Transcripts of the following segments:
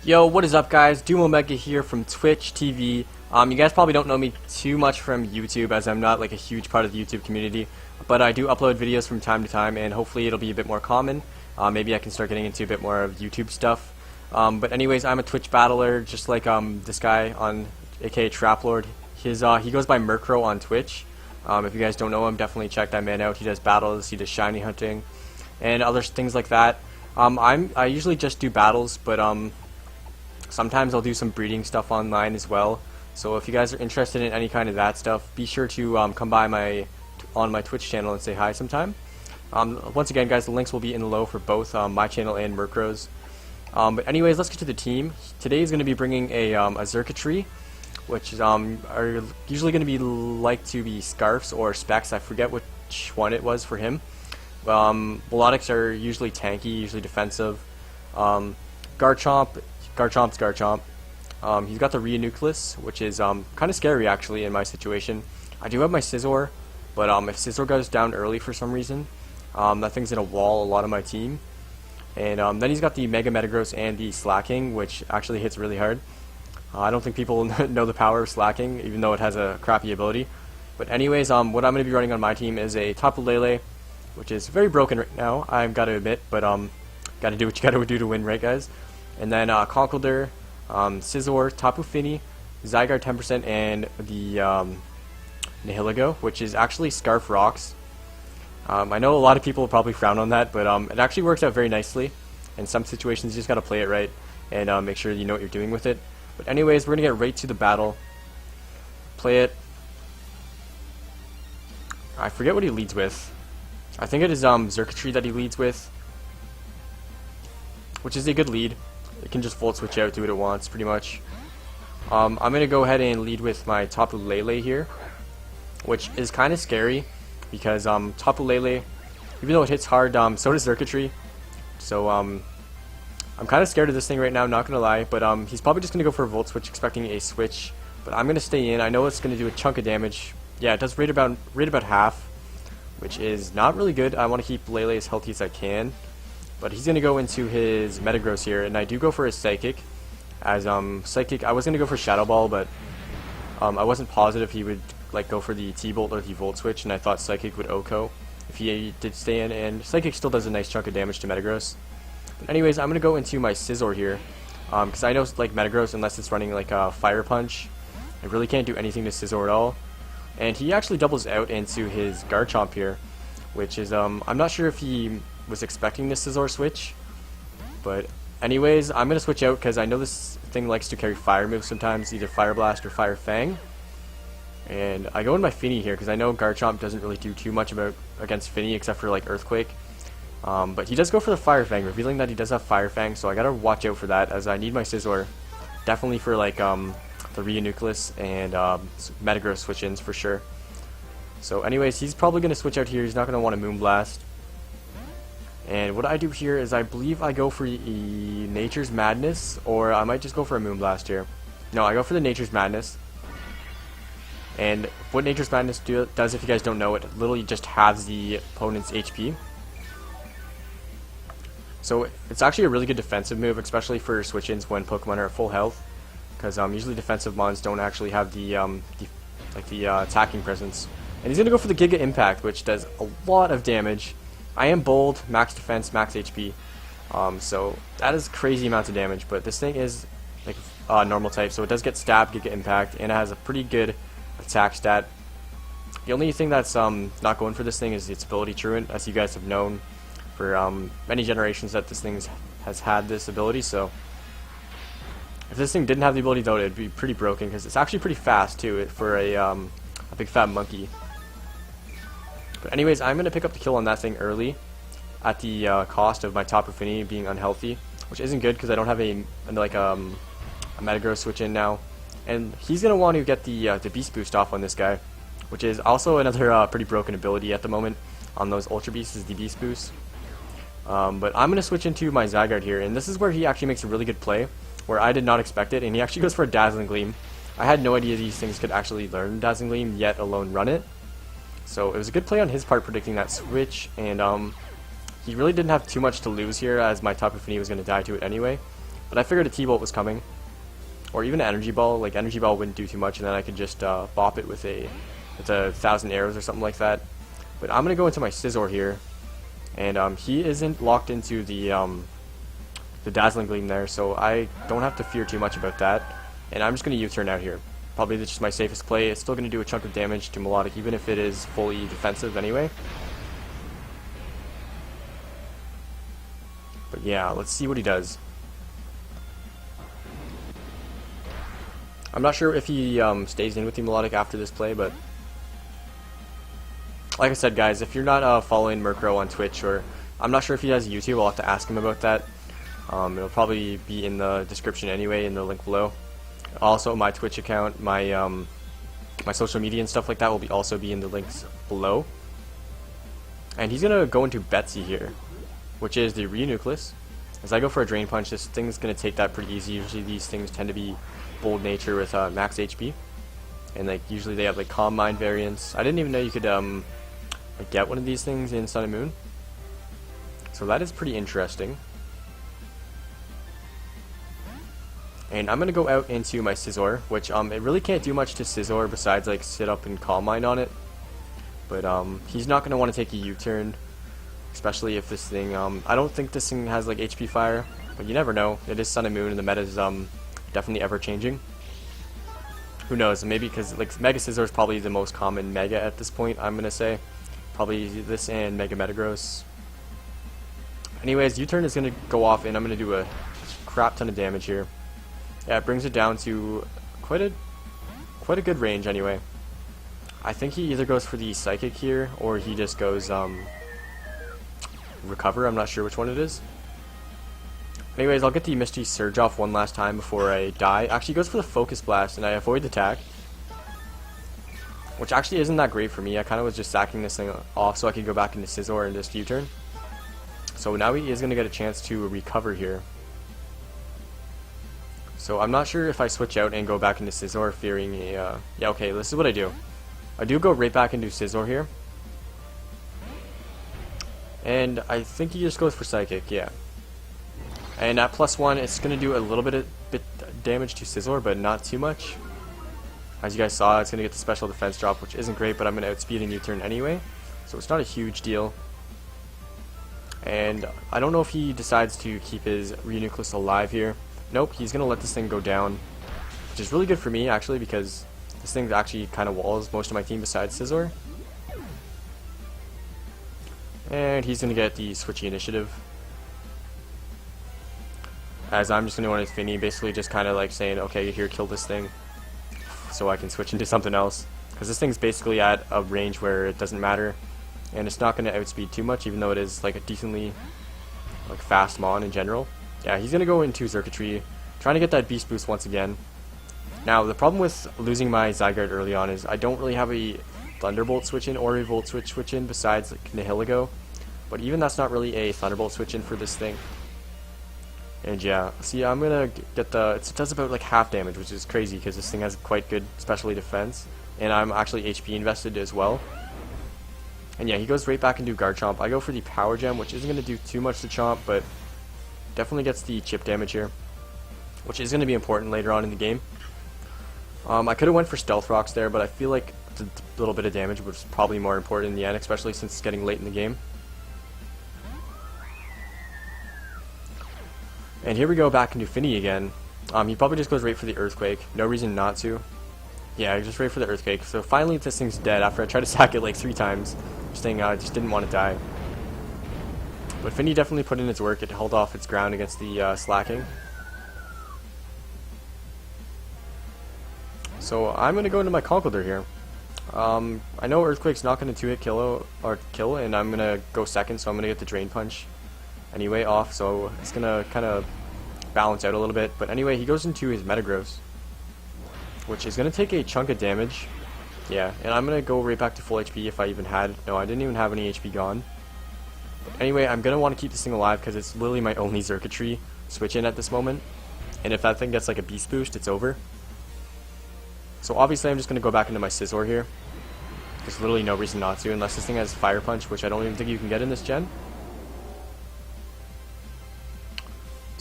Yo, what is up, guys? Doom Omega here from Twitch TV. You guys probably don't know me too much from YouTube, as I'm not like a huge part of the YouTube community, but I do upload videos from time to time, and hopefully it'll be a bit more common. Maybe I can start getting into a bit more of YouTube stuff. But anyways, I'm a Twitch battler, just like this guy on aka Traplord. He goes by Murkrow on Twitch. If you guys don't know him, definitely check that man out. He does battles, he does shiny hunting, and other things like that. I usually just do battles, but sometimes I'll do some breeding stuff online as well. So if you guys are interested in any kind of that stuff, be sure to come by on my Twitch channel and say hi sometime. Once again, guys, the links will be in below for both my channel and Murkrow's. But anyways, let's get to the team. Today is going to be bringing a Xurkitree, which are usually going to be like to be Scarfs or Specs. I forget which one it was for him. Melodics are usually tanky, usually defensive. Garchomp's Garchomp. He's got the Reuniclus, which is kind of scary actually in my situation. I do have my Scizor, but if Scizor goes down early for some reason, that thing's gonna wall a lot of my team. And then he's got the Mega Metagross and the Slacking, which actually hits really hard. I don't think people know the power of Slacking, even though it has a crappy ability. But anyways, what I'm going to be running on my team is a Tapu Lele, which is very broken right now, I've got to admit, but gotta do what you gotta do to win, right, guys? And then Conkeldurr, Scizor, Tapu Fini, Zygarde 10%, and the Nihilego, which is actually Scarf Rocks. I know a lot of people probably frown on that, but it actually works out very nicely. In some situations, you just gotta play it right and make sure you know what you're doing with it. But anyways, we're gonna get right to the battle. Play it. I forget what he leads with. I think it is Xurkitree that he leads with, which is a good lead. It can just Volt Switch out, do what it wants, pretty much. I'm going to go ahead and lead with my Tapu Lele here, which is kind of scary, because Tapu Lele, even though it hits hard, so does Xurkitree. So I'm kind of scared of this thing right now, not going to lie, but he's probably just going to go for a Volt Switch, expecting a switch. But I'm going to stay in. I know it's going to do a chunk of damage. Yeah, it does rate about half, which is not really good. I want to keep Lele as healthy as I can. But he's going to go into his Metagross here, and I do go for his Psychic. As Psychic, I was going to go for Shadow Ball, but I wasn't positive he would like go for the T-Bolt or the Volt Switch, and I thought Psychic would OHKO if he did stay in, and Psychic still does a nice chunk of damage to Metagross. But anyways, I'm going to go into my Scizor here, because I know like Metagross, unless it's running like a Fire Punch, I really can't do anything to Scizor at all. And he actually doubles out into his Garchomp here, which is, I'm not sure if he was expecting this Scizor switch, but anyways, I'm going to switch out because I know this thing likes to carry fire moves sometimes, either Fire Blast or Fire Fang. And I go in my Fini here because I know Garchomp doesn't really do too much against Fini except for like Earthquake. But he does go for the Fire Fang, revealing that he does have Fire Fang, so I gotta watch out for that as I need my Scizor. Definitely for like the Reuniclus and Metagross switch-ins for sure. So anyways, he's probably going to switch out here. He's not going to want to Moonblast. And what I do here is I believe I go for Nature's Madness, or I might just go for a Moonblast here. No, I go for the Nature's Madness. And what Nature's Madness does, if you guys don't know, it literally just halves the opponent's HP. So it's actually a really good defensive move, especially for switch-ins when Pokemon are at full health. Because usually defensive mons don't actually have the attacking presence. And he's going to go for the Giga Impact, which does a lot of damage. I am bold, max defense, max HP. So that is crazy amounts of damage, but this thing is like normal type, so it does get Stab, Giga Impact, and it has a pretty good attack stat. The only thing that's not going for this thing is its ability Truant, as you guys have known for many generations that this thing has had this ability, so if this thing didn't have the ability though, it'd be pretty broken, because it's actually pretty fast too for a big fat monkey. But anyways, I'm going to pick up the kill on that thing early at the cost of my Tapu Fini being unhealthy, which isn't good because I don't have a Metagross switch in now. And he's going to want to get the Beast Boost off on this guy, which is also another pretty broken ability at the moment on those Ultra Beasts, is the Beast Boost. But I'm going to switch into my Zygarde here, and this is where he actually makes a really good play, where I did not expect it, and he actually goes for a Dazzling Gleam. I had no idea these things could actually learn Dazzling Gleam, yet alone run it. So it was a good play on his part predicting that switch, and he really didn't have too much to lose here as my Tapu Fini was going to die to it anyway. But I figured a T-Bolt was coming. Or even an Energy Ball. Like, Energy Ball wouldn't do too much, and then I could just bop it with a 1,000 arrows or something like that. But I'm going to go into my Scizor here. And he isn't locked into the Dazzling Gleam there, so I don't have to fear too much about that. And I'm just going to U-turn out here. Probably just my safest play. It's still going to do a chunk of damage to Melodic, even if it is fully defensive anyway. But yeah, let's see what he does. I'm not sure if he stays in with the Melodic after this play, but like I said, guys, if you're not following Murkrow on Twitch, or I'm not sure if he has YouTube, I'll have to ask him about that. It'll probably be in the description anyway, in the link below. Also, my Twitch account, my my social media and stuff like that will also be in the links below. And he's gonna go into Betsy here, which is the Reuniclus. As I go for a Drain Punch, this thing's gonna take that pretty easy. Usually these things tend to be Bold Nature with max HP, and like usually they have like Calm Mind variants. I didn't even know you could like, get one of these things in Sun and Moon, so that is pretty interesting. And I'm gonna go out into my Scizor, which it really can't do much to Scizor besides like sit up and Calm Mind on it. But he's not gonna want to take a U-turn, especially if this thing. I don't think this thing has like HP Fire, but you never know. It is Sun and Moon, and the meta is definitely ever changing. Who knows? Maybe because like Mega Scizor is probably the most common Mega at this point. I'm gonna say probably this and Mega Metagross. Anyways, U-turn is gonna go off, and I'm gonna do a crap ton of damage here. Yeah, it brings it down to quite a good range anyway. I think he either goes for the Psychic here, or he just goes Recover. I'm not sure which one it is. Anyways, I'll get the Misty Surge off one last time before I die. Actually, he goes for the Focus Blast, and I avoid the attack, which actually isn't that great for me. I kind of was just sacking this thing off so I could go back into Scizor and just U-turn. So now he is going to get a chance to recover here. So I'm not sure if I switch out and go back into Scizor, fearing a... yeah, okay, this is what I do. I do go right back into Scizor here. And I think he just goes for Psychic, yeah. And at +1, it's going to do a little bit damage to Scizor, but not too much. As you guys saw, it's going to get the special defense drop, which isn't great, but I'm going to outspeed and U-turn anyway. So it's not a huge deal. And I don't know if he decides to keep his Reuniclus alive here. Nope, he's going to let this thing go down, which is really good for me, actually, because this thing actually kind of walls most of my team besides Scizor. And he's going to get the switchy initiative. As I'm just going to go into Finny, basically just kind of like saying, okay, here, kill this thing, so I can switch into something else. Because this thing's basically at a range where it doesn't matter, and it's not going to outspeed too much, even though it is like a decently like fast Mon in general. Yeah, he's going to go into Circuitry, trying to get that Beast Boost once again. Now, the problem with losing my Zygarde early on is I don't really have a Thunderbolt switch in or a Volt switch in besides like Nihilego. But even that's not really a Thunderbolt switch in for this thing. And yeah, see, I'm going to get the... It does about like half damage, which is crazy because this thing has quite good specialty defense. And I'm actually HP invested as well. And yeah, he goes right back into Garchomp. I go for the Power Gem, which isn't going to do too much to Chomp, but definitely gets the chip damage here, which is going to be important later on in the game. I could have went for Stealth Rocks there, but I feel like a little bit of damage was probably more important in the end, especially since it's getting late in the game. And here we go back into Finny again. He probably just goes right for the Earthquake. No reason not to. Yeah, just right for the Earthquake. So finally this thing's dead after I tried to sack it like 3 times. This thing just didn't want to die. But Finny definitely put in its work. It held off its ground against the Slacking. So I'm going to go into my Conkeldurr here. I know Earthquake's not going to 2-hit kill, and I'm going to go second, so I'm going to get the Drain Punch anyway off, so it's going to kind of balance out a little bit. But anyway, he goes into his Metagross, which is going to take a chunk of damage. Yeah, and I'm going to go right back to full HP if I even had... No, I didn't even have any HP gone. But anyway, I'm going to want to keep this thing alive because it's literally my only Circuitry switch in at this moment. And if that thing gets like a Beast Boost, it's over. So obviously I'm just going to go back into my Scizor here. There's literally no reason not to, unless this thing has Fire Punch, which I don't even think you can get in this gen.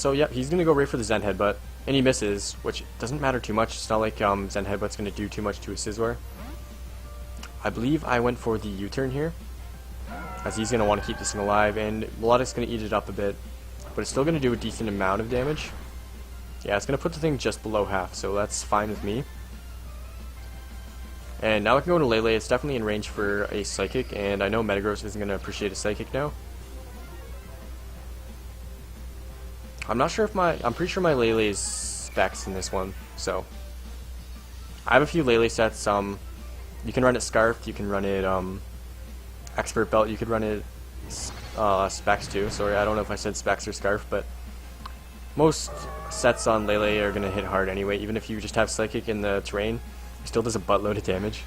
So yeah, he's gonna go right for the Zen Headbutt, and he misses, which doesn't matter too much. It's not like Zen Headbutt's gonna do too much to a Scizor. I believe I went for the U-turn here, as he's gonna want to keep this thing alive, and Melodic's gonna eat it up a bit, but it's still gonna do a decent amount of damage. Yeah, it's gonna put the thing just below half, so that's fine with me. And now I can go into Lele. It's definitely in range for a Psychic, and I know Metagross isn't gonna appreciate a Psychic now. I'm not sure if I'm pretty sure my Lele is specs in this one, so. I have a few Lele sets, you can run it Scarfed, you can run it, Expert Belt, you could run it, specs too. Sorry, I don't know if I said specs or Scarf, but most sets on Lele are gonna hit hard anyway, even if you just have Psychic in the terrain, it still does a buttload of damage.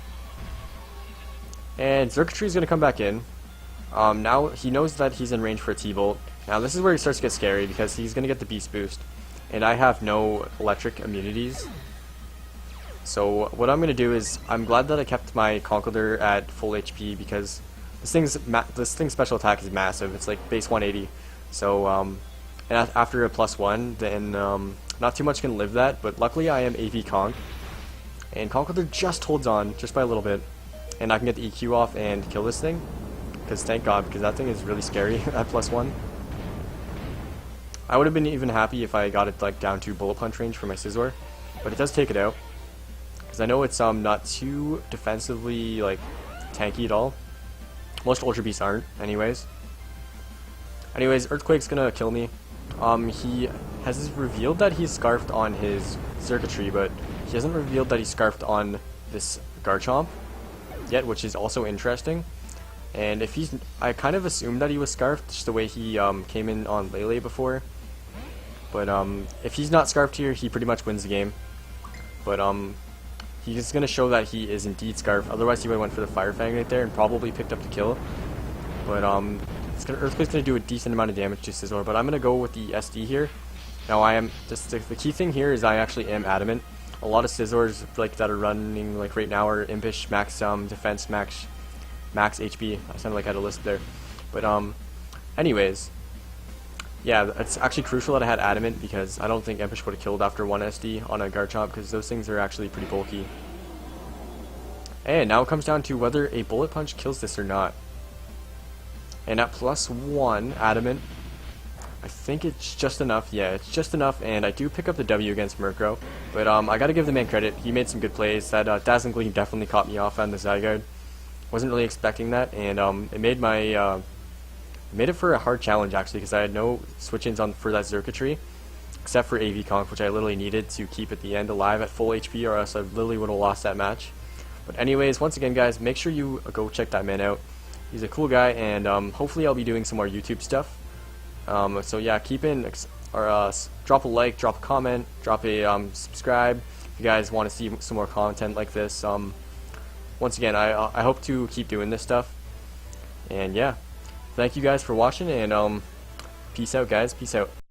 And Xurkitree is gonna come back in. Now he knows that he's in range for a T-Bolt. Now this is where he starts to get scary because he's going to get the Beast Boost, and I have no electric immunities. So what I'm going to do is, I'm glad that I kept my Conkeldurr at full HP because this thing's special attack is massive. It's like base 180. So and after a +1, then not too much can live that. But luckily I am AV Conk, and Conkeldurr just holds on just by a little bit, and I can get the EQ off and kill this thing. Because thank God, because that thing is really scary at +1. I would have been even happy if I got it like down to Bullet Punch range for my Scizor, but it does take it out. Because I know it's not too defensively like tanky at all. Most Ultra Beasts aren't, anyways. Earthquake's gonna kill me. He has revealed that he's Scarfed on his Xurkitree, but he hasn't revealed that he's Scarfed on this Garchomp yet, which is also interesting. And if I kind of assumed that he was Scarfed, just the way he came in on Lele before. But if he's not Scarfed here, he pretty much wins the game. But he's going to show that he is indeed Scarfed. Otherwise, he would have went for the Fire Fang right there and probably picked up the kill. But Earthquake's going to do a decent amount of damage to Scizor. But I'm going to go with the SD here. Now I am just the key thing here is I actually am adamant. A lot of Scizors like that are running like right now are Impish, max defense, max HP. I sounded like I had a list there. But anyways, yeah, it's actually crucial that I had Adamant because I don't think Impish would have killed after 1 SD on a Garchomp because those things are actually pretty bulky. And now it comes down to whether a Bullet Punch kills this or not. And at +1 Adamant, I think it's just enough. Yeah, it's just enough, and I do pick up the W against Murkrow. But I gotta give the man credit. He made some good plays. That Dazzling Gleam definitely caught me off on the Zygarde. Wasn't really expecting that, and it made my made it for a hard challenge actually because I had no switch-ins for that Xurkitree except for AV Conk, which I literally needed to keep at the end alive at full HP, or else I literally would have lost that match. But anyways, once again guys, make sure you go check that man out. He's a cool guy, and hopefully I'll be doing some more YouTube stuff. So yeah, keep in or drop a like, drop a comment, drop a subscribe if you guys want to see some more content like this. Once again, I hope to keep doing this stuff. And yeah, thank you guys for watching, and peace out guys, peace out.